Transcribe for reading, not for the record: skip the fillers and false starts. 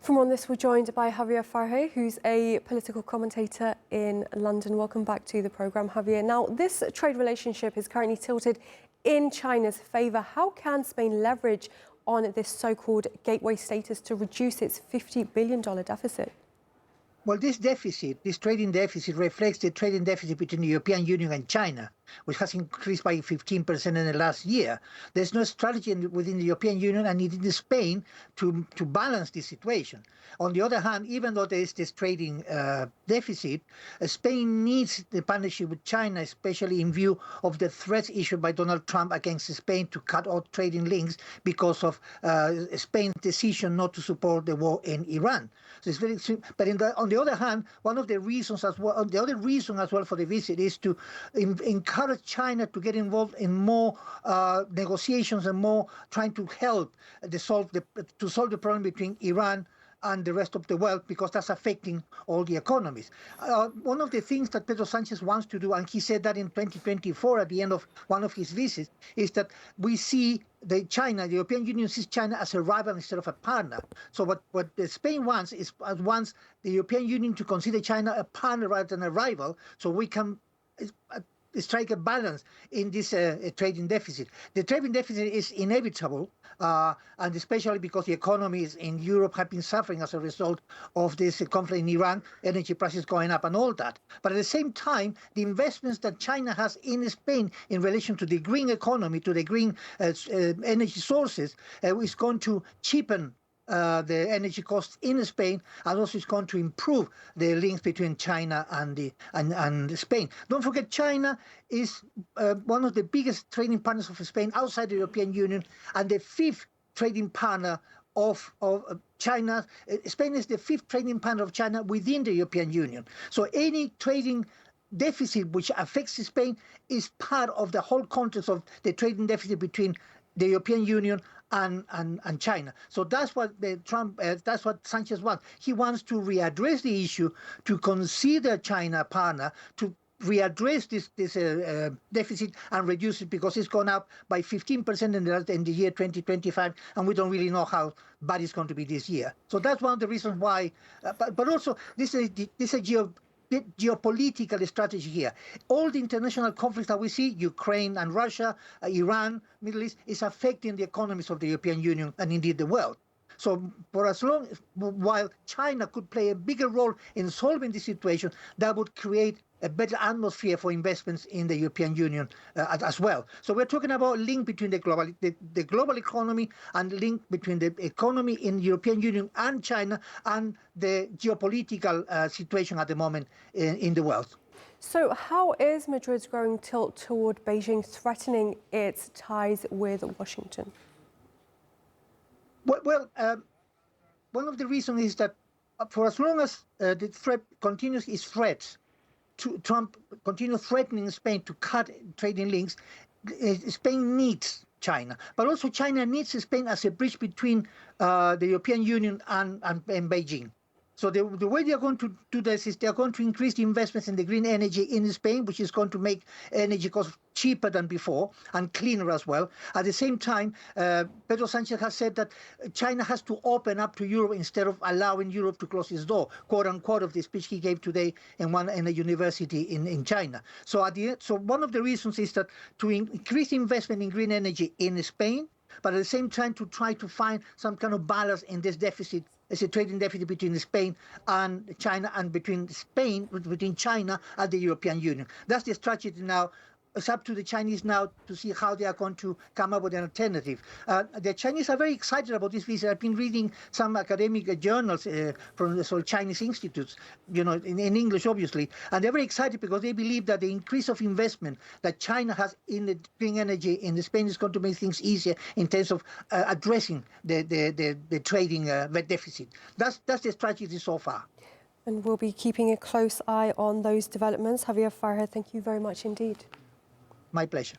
For more on this, we're joined by Javier Farje, who's a political commentator in London. Welcome back to the programme, Javier. Now, this trade relationship is currently tilted in China's favour. How can Spain leverage on this so-called gateway status to reduce its $50 billion deficit? Well, this trading deficit, reflects the trading deficit between the European Union and China, which has increased by 15% in the last year. There's no strategy within the European Union and within Spain to balance this situation. On the other hand, even though there is this trading deficit, Spain needs the partnership with China, especially in view of the threats issued by Donald Trump against Spain to cut out trading links because of Spain's decision not to support the war in Iran. So it's very, but on the other hand, one of the reasons as well, the other reason as well for the visit is to encourage China to get involved in more negotiations and more trying to help solve the problem between Iran and the rest of the world, because that's affecting all the economies. One of the things that Pedro Sanchez wants to do, and he said that in 2024 at the end of one of his visits, is that we see the European Union sees China as a rival instead of a partner. So what Spain wants is wants the European Union to consider China a partner rather than a rival, so we can strike a balance in this trading deficit. The trading deficit is inevitable, and especially because the economies in Europe have been suffering as a result of this conflict in Iran, energy prices going up and all that. But at the same time, the investments that China has in Spain in relation to the green economy, to the green energy sources, is going to cheapen the energy costs in Spain, and also is going to improve the links between China and Spain. Don't forget, China is one of the biggest trading partners of Spain outside the European Union, and the fifth trading partner of China. Spain is the fifth trading partner of China within the European Union. So any trading deficit which affects Spain is part of the whole context of the trading deficit between the European Union and China. So that's what that's what Sanchez wants. He wants to readdress the issue, to consider China a partner, to readdress this deficit and reduce it, because it's gone up by 15% in the year 2025, and we don't really know how bad it's going to be this year. So that's one of the reasons why. But also, this is a geopolitical strategy here. All the international conflicts that we see, Ukraine and Russia, Iran, Middle East, is affecting the economies of the European Union and indeed the world. So while China could play a bigger role in solving this situation, that would create a better atmosphere for investments in the European Union as well. So we're talking about a link between the global economy and link between the economy in the European Union and China and the geopolitical situation at the moment in the world. So how is Madrid's growing tilt toward Beijing threatening its ties with Washington? Well, one of the reasons is that for as long as the threat continues, its threats, Trump continues threatening Spain to cut trading links, Spain needs China. But also China needs Spain as a bridge between the European Union and Beijing. So the way they are going to do this is they are going to increase the investments in the green energy in Spain, which is going to make energy costs cheaper than before and cleaner as well. At the same time, Pedro Sanchez has said that China has to open up to Europe instead of allowing Europe to close its door, quote unquote, of the speech he gave today in a university in China. So one of the reasons is that to increase investment in green energy in Spain, but at the same time to try to find some kind of balance in this deficit. It's a trading deficit between Spain and China, and between China and the European Union. That's the strategy now. It's up to the Chinese now to see how they are going to come up with an alternative. The Chinese are very excited about this visit. I've been reading some academic journals from the Chinese institutes, in English, obviously, and they're very excited because they believe that the increase of investment that China has in the green energy in Spain is going to make things easier in terms of addressing the trading deficit. That's the strategy so far. And we'll be keeping a close eye on those developments. Javier Farje, thank you very much indeed. My pleasure.